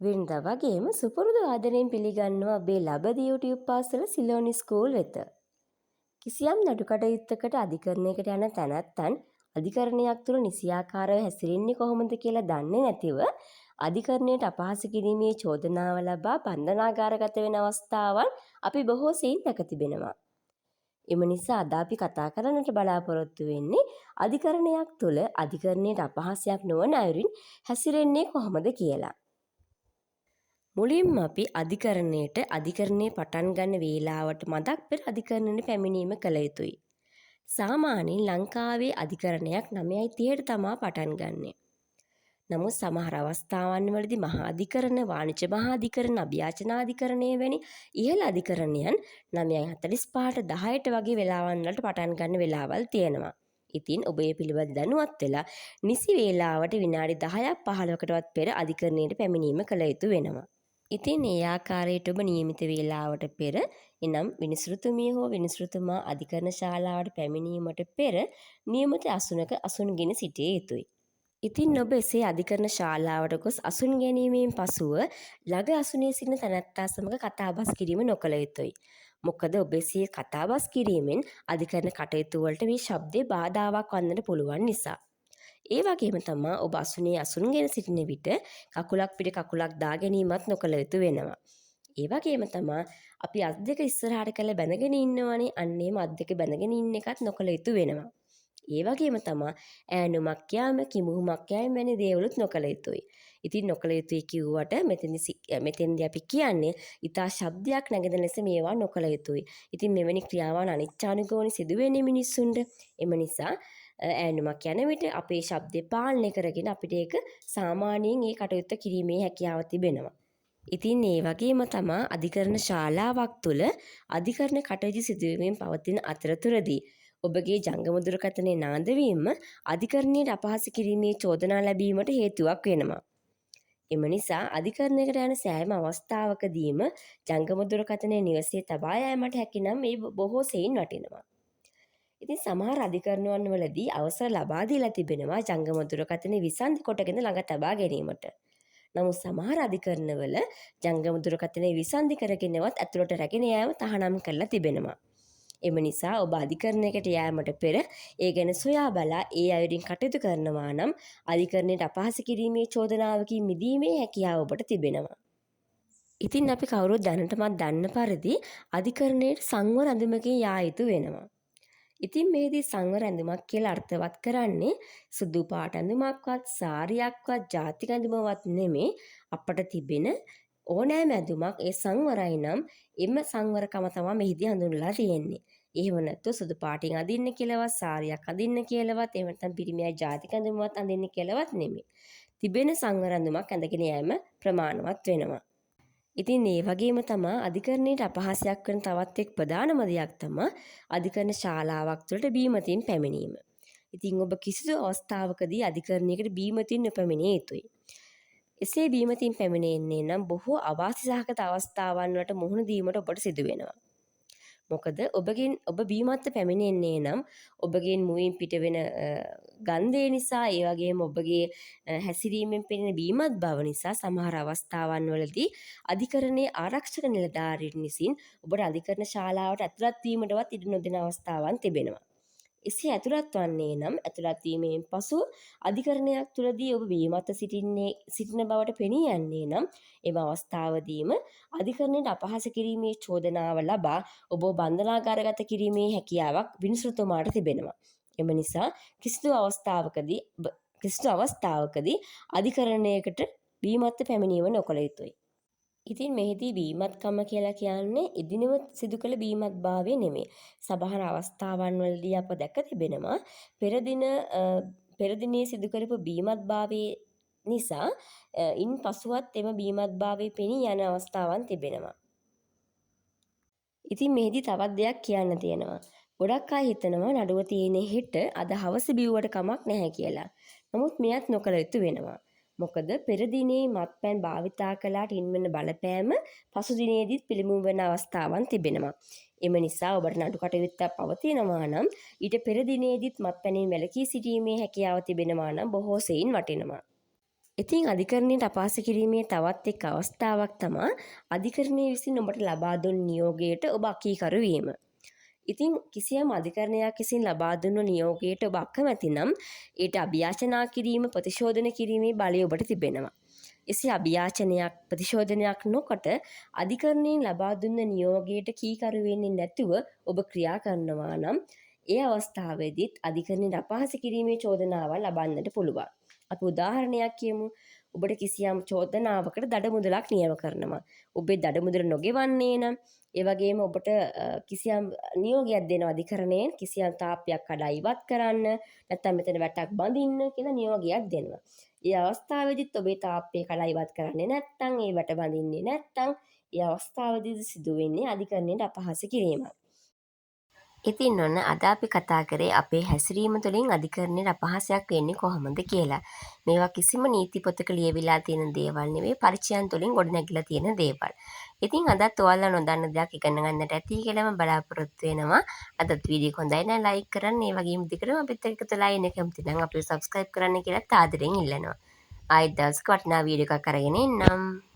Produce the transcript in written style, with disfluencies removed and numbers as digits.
වෙනදා වගේම සුපුරුදු ආදරයෙන් පිළිගන්නවා ඔබේ ලබදී YouTube පාසල සිලෝනි ස්කූල් වෙත. කිසියම් නඩු කටයුත්තකට අධිකරණයකට යන තැනැත්තන් අධිකරණයක් තුළ නිසියාකාරව හැසිරෙන්නේ කොහොමද කියලා දන්නේ නැතිව අධිකරණයට අපහාස කිරීමේ චෝදනාව ලබා බන්ධනාගාරගත වෙන අවස්ථාවන් අපි බොහෝ සෙයින් දැක තිබෙනවා. එම නිසා අද අපි කතා කරන්නට බලාපොරොත්තු වෙන්නේ අධිකරණයක් තුළ අධිකරණයට අපහාසයක් නොවන අයුරින් හැසිරෙන්නේ කොහොමද කියලා. මුලින්ම අපි අධිකරණයේ පටන් ගන්න වේලාවට මදක් පෙර අධිකරණයට පැමිණීම කළ යුතුයි. සාමාන්‍යයෙන් ලංකාවේ අධිකරණයක් 9:30ට තමයි පටන් ගන්නෙ. නමුත් සමහර අවස්ථාවන් වලදී මහා අධිකරණ, වාණිජ්‍ය මහා අධිකරණ, අභියාචන අධිකරණය වැනි ඉහළ අධිකරණයන් 9:45ට 10ට වගේ වෙලාවන් වලට පටන් ගන්න වෙලාවල් තියෙනවා. ඉතින් ඔබ මේ පිළිබඳ දැනුවත් වෙලා නිසි වේලාවට විනාඩි 10ක් 15කටවත් පෙර අධිකරණයට පැමිණීම කළ යුතු වෙනවා. ඉතින් ඒ ආකාරයට ඔබ නියමිත වේලාවට පෙර එනම් විනිසුරුතුමිය හෝ විනිසුරුතුමා අධිකරණ ශාලාවට පැමිණීමට පෙර නියමිත අසුනක අසුන්ගෙන සිටිය යුතුයි. ඉතින් ඔබ එසේ අධිකරණ ශාලාවට ගොස් අසුන් ගැනීමෙන් පසුව ළඟ අසුනේ සිටින තැනැත්තා සමග කතාබස් කිරීම නොකළ යුතුයි. මොකද ඔබ එසේ කතාබස් කිරීමෙන් අධිකරණ කටයුතු වලට මේ ශබ්දේ බාධාවක් වන්නට පුළුවන් නිසා. ඒ වගේම තමා ඔබ අසුනේ අසුන්ගෙන සිටින විට කකුලක් පිට කකුලක් දා ගැනීමත් නොකළ යුතු වෙනවා. ඒ වගේම තමා අපි අත් දෙක ඉස්සරහට කළ බැඳගෙන ඉන්නවනේ, අන්නේම අත් දෙක බැඳගෙන ඉන්න එකත් නොකළ යුතු වෙනවා. ඒ වගේම තමා ඈනුමක් යාම, කිමුහුමක් යෑම වැනි දේවලුත් නොකළ යුතුයි. ඉතින් නොකළ යුතුයි කිව්වට මෙතෙන්දී අපි කියන්නේ ඊටා ශබ්දයක් නැගෙන ලෙස මේවා නොකළ යුතුයි. ඉතින් මෙවැනි ක්‍රියාවන් අනිච්චානුගෝණ සිදුවෙන්නේ මිනිස්සුන්ට. එම නිසා ඈනුමක් යන විට අපේ ශබ්දය පාලනය කරගෙන අපිට ඒක සාමාන්‍යයෙන් ඒ කටයුත්ත කිරීමේ හැකියාව තිබෙනවා. ඉතින් ඒ වගේම තමා අධිකරණ ශාලාවක් තුළ අධිකරණ කටයුතු සිදුවීමෙන් පවතින අතරතුරදී ඔබගේ ජංගම දුරකථනයේ නාදවීම අධිකරණයට අපහාස කිරීමේ චෝදනා ලැබීමට හේතුවක් වෙනවා. එම නිසා අධිකරණයකට යන සෑම අවස්ථාවකදීම ජංගම දුරකථනයේ නිවසේ තබා යාමට හැකිනම් මේ බොහෝ සෙයින් වටිනවා. ඉතින් සමහර අධිකරණවන් වලදී අවසර ලබා දීලා තිබෙනවා ජංගම දුරකථනයේ විසන්ධි කොටගෙන ළඟ තබා ගැනීමට. නමුත් සමහර අධිකරණවල ජංගම දුරකථනයේ විසන්ධි කරගෙනවත් ඇතුළට රැගෙන යාම තහනම් කරලා තිබෙනවා. එම නිසා ඔබ අධිකරණයකට යෑමට පෙර ඒ ගැන සොයා බලා ඒ අයුරින් කටයුතු කරනවා නම් අධිකරණයට අපහාස කිරීමේ චෝදනාවකින් මිදීමේ හැකියාව ඔබට තිබෙනවා. ඉතින් අපි කවුරුත් දැනටමත් දන්න පරිදි අධිකරණයට සංවර ඇඳුමකින් යා යුතු වෙනවා. ඉතින් මේදී සංවර ඇඳුමක් කියලා අර්ථවත් කරන්නේ සුදු පාට ඇඳුමක්වත් සාරියක්වත් ජාතික ඇඳුමවත් නෙමේ. අපට තිබෙන ඕනෑම ඇඳුමක් ඒ සංවරයි නම් එම සංවරකම තමයි මෙහිදී හඳුන්වලා තියෙන්නේ. එහෙම නැත්නම් සුදු පාටින් අඳින්න කියලාවත් සාරියක් අඳින්න කියලාවත් එහෙම නැත්නම් පිරිමියා ජාතික ඇඳුමක් අඳින්න කියලාවත් නෙමෙයි. තිබෙන සංවර ඇඳුමක් ඇඳගෙන යෑම ප්‍රමාණවත් වෙනවා. ඉතින් ඒ වගේම තමයි අධිකරණයට අපහාසයක් කරන තවත් එක් ප්‍රධානම දෙයක් තමයි අධිකරණ ශාලාවක් තුළට බීමතින් පැමිණීම. ඉතින් ඔබ කිසිදු අවස්ථාවකදී අධිකරණයකට බීමතින් නොපැමිණිය යුතුයි. එසේ බීමතින් පැමිණෙන්නේ නම් බොහෝ අවාසි සහගත අවස්ථාවන් වලට මුහුණ දීමට ඔබට සිදු වෙනවා. මොකද ඔබ බීමත්ව පැමිණෙන්නේ නම් ඔබගේ මුවින් පිටවෙන ගන්ධය නිසා, ඒ වගේම ඔබගේ හැසිරීමෙන් පෙනෙන බීමත් බව නිසා සමහර අවස්ථාවන් වලදී අධිකරණයේ ආරක්ෂක නිලධාරීන් විසින් ඔබට අධිකරණ ශාලාවට ඇතුළත් වීමටවත් ඉඩ නොදෙන අවස්ථාවන් තිබෙනවා. එසේ ඇතුළත් වන්නේ නම් ඇතුළත් වීමෙන් පසු අධිකරණයක් තුළදී ඔබ බීමත්ව සිටින බවට පෙනී යන්නේ නම් එම අවස්ථාවදීම අධිකරණයට අපහාස කිරීමේ චෝදනාව ලබා ඔබ බන්ධනාගාරගත කිරීමේ හැකියාවක් විනිසුරුතුමාට තිබෙනවා. එම නිසා කිසිදු අවස්ථාවකදී අධිකරණයකට බීමත්ව පැමිණීම නොකළ යුතුයි. ඉතින් මෙහිදී බීමත්කම කියලා කියන්නේ එදිනෙම සිදු කළ බීමත් භාවය නෙමෙයි. සමහර අවස්ථාවන් වලදී අප දැක තිබෙනවා පෙර දිනේ සිදු කරපු බීමත් භාවයේ නිසා ඉන් පසුවත් එම බීමත් භාවයේ පෙනී යන අවස්ථාවන් තිබෙනවා. ඉතින් මෙහිදී තවත් දෙයක් කියන්න තියෙනවා. ගොඩක් අය හිතනවා නඩුව තියෙන්නේ හෙට අද හවස බිව්වට කමක් නැහැ කියලා. නමුත් මෙයත් නොකළ යුතු වෙනවා. මොකද පෙර දිනේ මත්පැන් භාවිතා කළාට ඉන්වෙන බලපෑම පසු දිනේදීත් පිළිඹු වෙන අවස්ථාවන් තිබෙනවා. එම නිසා ඔබට නඩු කටයුත්තක් පවතිනවා නම් ඊට පෙර දිනේදීත් මත්පැනින් වැළකී සිටීමේ හැකියාව තිබෙනවා නම් බොහෝ සෙයින් වටිනවා. ඉතින් අධිකරණයට අපහාස කිරීමේ තවත් එක් අවස්ථාවක් තමා අධිකරණය විසින් ඔබට ලබා දුන් නියෝගයට ඔබ අකීකරු වීම. ඉතින් කිසියම් අධිකරණයක් විසින් ලබා දුන්න නියෝගයට ඔබ අකමැති නම් ඊට අභියාචනා කිරීම ප්‍රතිශෝධන කිරීමේ බලය ඔබට තිබෙනවා. එසේ අභියාචනයක් ප්‍රතිශෝධනයක් නොකොට අධිකරණයෙන් ලබා දුන්න නියෝගයට කීකරු වෙන්නේ නැතුව ඔබ ක්‍රියා කරනවා නම් ඒ අවස්ථාවේදීත් අධිකරණයට අපහාස කිරීමේ චෝදනාවක් ලබන්නට පුළුවන්. අපි උදාහරණයක් කියමු. ඔබට කිසියම් චෝදනාවකට දඩ මුදලක් නියම කරනවා. ඔබේ දඩ මුදල නොගෙවන්නේ නම් ඒ වගේම ඔබට කිසියම් නියෝගයක් දෙනවා අධිකරණයෙන් කිසියම් තාප්පයක් කඩා ඉවත් කරන්න නැත්නම් මෙතන වැටක් බඳින්න කියලා නියෝගයක් දෙනවා. ඒ අවස්ථාවේදීත් ඔබේ තාප්පය කඩා ඉවත් කරන්නේ නැත්නම් ඒ වැට බඳින්නේ නැත්නම් ඒ අවස්ථාවේදී සිදු වෙන්නේ අධිකරණයට අපහාස කිරීමක්. ඉතින් ඔන්න අද අපි කතා කරේ අපේ හැසිරීම තුළින් අධිකරණයට අපහාසයක් වෙන්නේ කොහොමද කියලා. මේවා කිසිම නීති පොතක ලියවිලා තියෙන දේවල් නෙවෙයි පරිචයන් තුළින් ගොඩනැගිලා තියෙන දේවල්. ඉතින් අදත් ඔයාලා නොදන්න දෙයක් ඉගෙන ගන්නට ඇති කියලා මම බලාපොරොත්තු වෙනවා. අදත් වීඩියෝ හොඳයි නම් ලයික් කරන්න, ඒ වගේම දිගටම අපිත් එක්ක එකතුලා ඉන්න කැමති නම් අපිව සබ්ස්ක්‍රයිබ් කරන්න කියලා ආදරෙන් ඉල්ලනවා. ආයෙත් දවසක වටිනා වීඩියෝ එකක් අරගෙන එන්නම්.